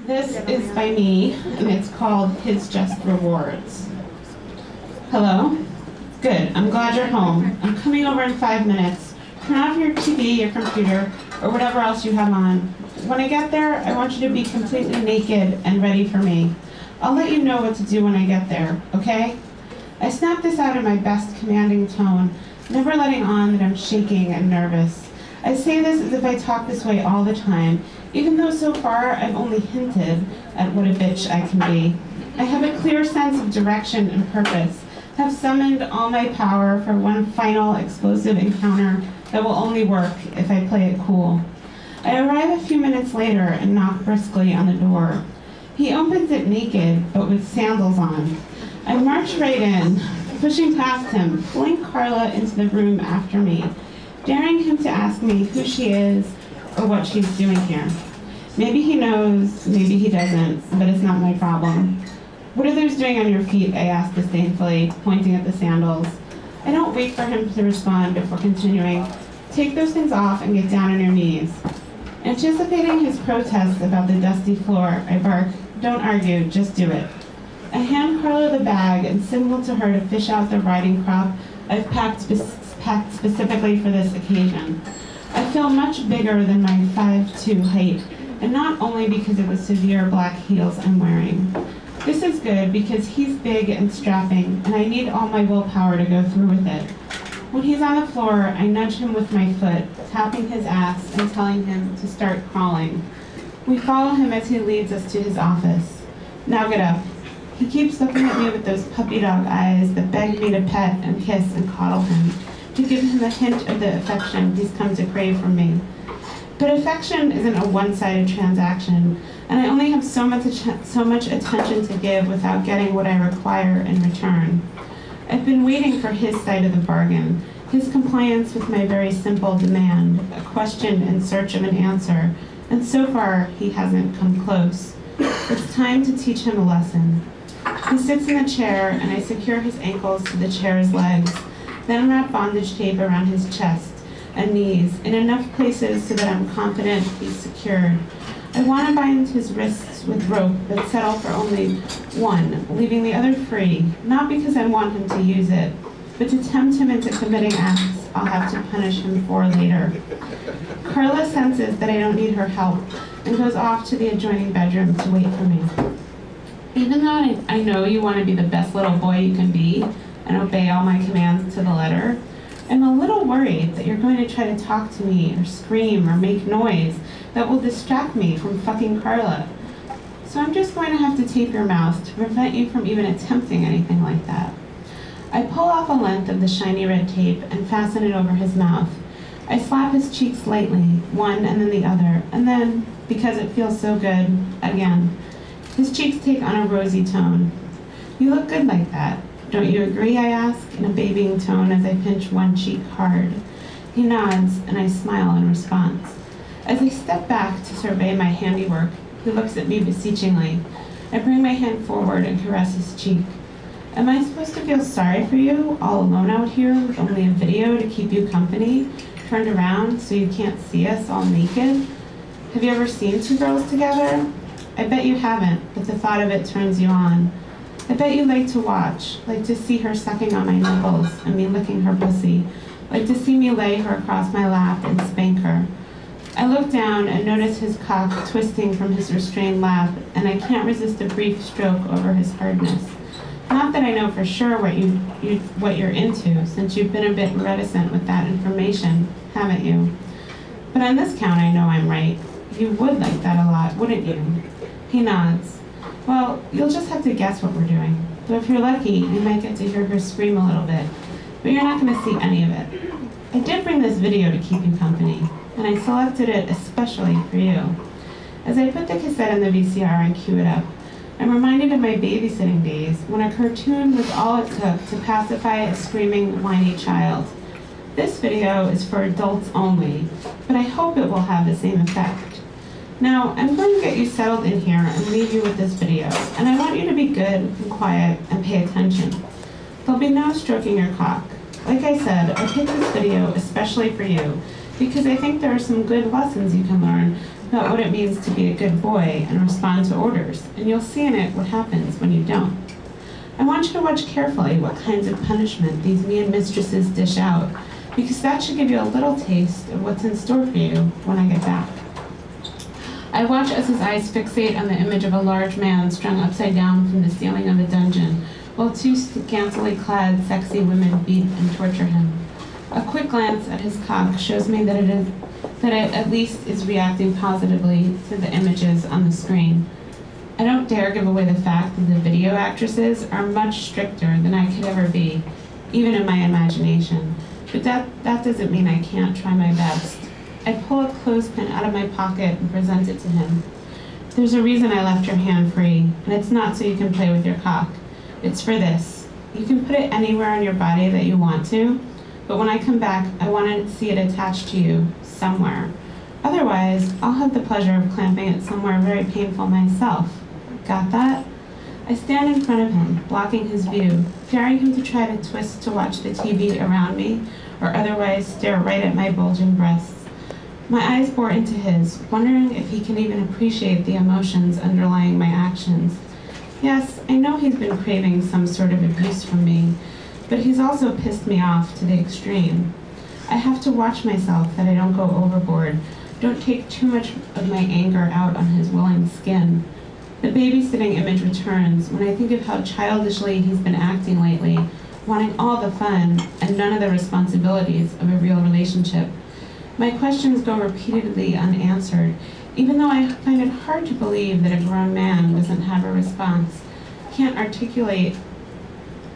This is by me, and it's called His Just Rewards. Hello? Good, I'm glad you're home. I'm coming over in 5 minutes. Turn off your TV, your computer, or whatever else you have on. When I get there, I want you to be completely naked and ready for me. I'll let you know what to do when I get there, okay? I snap this out in my best commanding tone, never letting on that I'm shaking and nervous. I say this as if I talk this way all the time, even though so far I've only hinted at what a bitch I can be. I have a clear sense of direction and purpose, have summoned all my power for one final explosive encounter that will only work if I play it cool. I arrive a few minutes later and knock briskly on the door. He opens it naked, but with sandals on. I march right in, pushing past him, pulling Carla into the room after me, daring him to ask me who she is or what she's doing here. Maybe he knows, maybe he doesn't, but it's not my problem. What are those doing on your feet? I ask disdainfully, pointing at the sandals. I don't wait for him to respond before continuing. Take those things off and get down on your knees. Anticipating his protests about the dusty floor, I bark, don't argue, just do it. I hand Carla the bag and signal to her to fish out the riding crop I've packed specifically for this occasion. I feel much bigger than my 5'2" height, and not only because of the severe black heels I'm wearing. This is good because he's big and strapping, and I need all my willpower to go through with it. When he's on the floor, I nudge him with my foot, tapping his ass and telling him to start crawling. We follow him as he leads us to his office. Now get up. He keeps looking at me with those puppy dog eyes that beg me to pet and kiss and coddle him, to give him a hint of the affection he's come to crave from me. But affection isn't a one-sided transaction, and I only have so much attention to give without getting what I require in return. I've been waiting for his side of the bargain, his compliance with my very simple demand, a question in search of an answer, and so far he hasn't come close. It's time to teach him a lesson. He sits in the chair, and I secure his ankles to the chair's legs, then wrap bondage tape around his chest and knees in enough places so that I'm confident he's secured. I want to bind his wrists with rope, but settle for only one, leaving the other free, not because I want him to use it, but to tempt him into committing acts I'll have to punish him for later. Carla senses that I don't need her help and goes off to the adjoining bedroom to wait for me. Even though I know you want to be the best little boy you can be and obey all my commands to the letter, I'm a little worried that you're going to try to talk to me or scream or make noise that will distract me from fucking Carla. So I'm just going to have to tape your mouth to prevent you from even attempting anything like that. I pull off a length of the shiny red tape and fasten it over his mouth. I slap his cheeks lightly, one and then the other, and then, because it feels so good, again. His cheeks take on a rosy tone. You look good like that. Don't you agree, I ask, in a babying tone as I pinch one cheek hard. He nods, and I smile in response. As I step back to survey my handiwork, he looks at me beseechingly. I bring my hand forward and caress his cheek. Am I supposed to feel sorry for you, all alone out here with only a video to keep you company, turned around so you can't see us all naked? Have you ever seen two girls together? I bet you haven't, but the thought of it turns you on. I bet you like to watch, like to see her sucking on my nipples and me licking her pussy, like to see me lay her across my lap and spank her. I look down and notice his cock twisting from his restrained lap, and I can't resist a brief stroke over his hardness. Not that I know for sure what you're into, since you've been a bit reticent with that information, haven't you? But on this count, I know I'm right. You would like that a lot, wouldn't you? He nods. Well, you'll just have to guess what we're doing. Though if you're lucky, you might get to hear her scream a little bit, but you're not going to see any of it. I did bring this video to keep you company, and I selected it especially for you. As I put the cassette in the VCR and cue it up, I'm reminded of my babysitting days when a cartoon was all it took to pacify a screaming, whiny child. This video is for adults only, but I hope it will have the same effect. Now, I'm going to get you settled in here and leave you with this video, and I want you to be good and quiet and pay attention. There'll be no stroking your cock. Like I said, I picked this video especially for you, because I think there are some good lessons you can learn about what it means to be a good boy and respond to orders, and you'll see in it what happens when you don't. I want you to watch carefully what kinds of punishment these mean mistresses dish out, because that should give you a little taste of what's in store for you when I get back. I watch as his eyes fixate on the image of a large man strung upside down from the ceiling of a dungeon, while two scantily clad, sexy women beat and torture him. A quick glance at his cock shows me that it at least is reacting positively to the images on the screen. I don't dare give away the fact that the video actresses are much stricter than I could ever be, even in my imagination. But that doesn't mean I can't try my best. I pull a clothespin out of my pocket and present it to him. There's a reason I left your hand free, and it's not so you can play with your cock. It's for this. You can put it anywhere on your body that you want to, but when I come back, I want to see it attached to you somewhere. Otherwise, I'll have the pleasure of clamping it somewhere very painful myself. Got that? I stand in front of him, blocking his view, daring him to try to twist to watch the TV around me, or otherwise stare right at my bulging breasts. My eyes bore into his, wondering if he can even appreciate the emotions underlying my actions. Yes, I know he's been craving some sort of abuse from me, but he's also pissed me off to the extreme. I have to watch myself that I don't go overboard, don't take too much of my anger out on his willing skin. The babysitting image returns when I think of how childishly he's been acting lately, wanting all the fun and none of the responsibilities of a real relationship. My questions go repeatedly unanswered, even though I find it hard to believe that a grown man doesn't have a response, can't articulate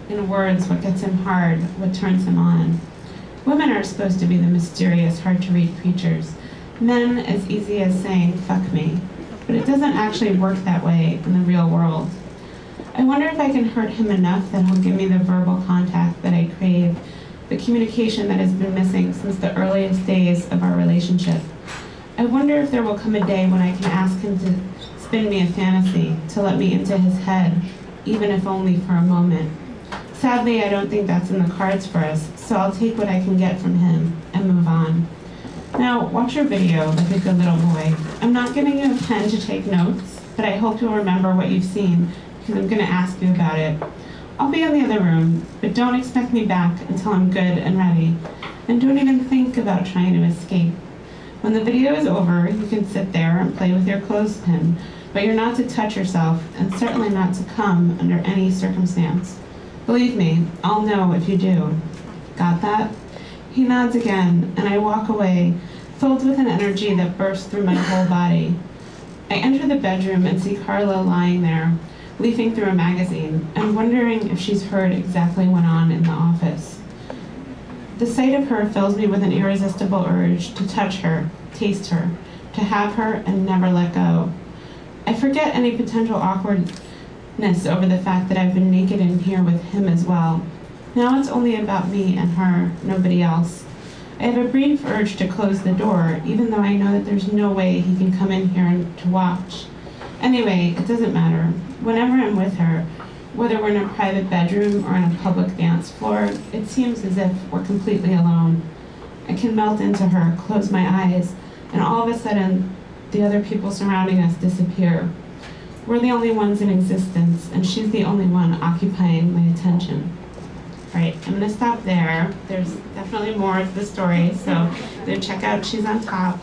in words what gets him hard, what turns him on. Women are supposed to be the mysterious, hard-to-read creatures. Men as easy as saying, fuck me. But it doesn't actually work that way in the real world. I wonder if I can hurt him enough that he'll give me the verbal contact that I crave, the communication that has been missing since the earliest days of our relationship. I wonder if there will come a day when I can ask him to spin me a fantasy, to let me into his head, even if only for a moment. Sadly, I don't think that's in the cards for us, so I'll take what I can get from him and move on. Now, watch your video like a good little boy. I'm not giving you a pen to take notes, but I hope you'll remember what you've seen, because I'm going to ask you about it. I'll be in the other room, but don't expect me back until I'm good and ready. And don't even think about trying to escape. When the video is over, you can sit there and play with your clothespin, but you're not to touch yourself, and certainly not to come under any circumstance. Believe me, I'll know if you do. Got that? He nods again, and I walk away, filled with an energy that bursts through my whole body. I enter the bedroom and see Carla lying there, leafing through a magazine, and wondering if she's heard exactly what went on in the office. The sight of her fills me with an irresistible urge to touch her, taste her, to have her and never let go. I forget any potential awkwardness over the fact that I've been naked in here with him as well. Now it's only about me and her, nobody else. I have a brief urge to close the door, even though I know that there's no way he can come in here to watch. Anyway, it doesn't matter. Whenever I'm with her, whether we're in a private bedroom or on a public dance floor, it seems as if we're completely alone. I can melt into her, close my eyes, and all of a sudden, the other people surrounding us disappear. We're the only ones in existence, and she's the only one occupying my attention. All right, I'm gonna stop there. There's definitely more to the story, so go check out She's on Top.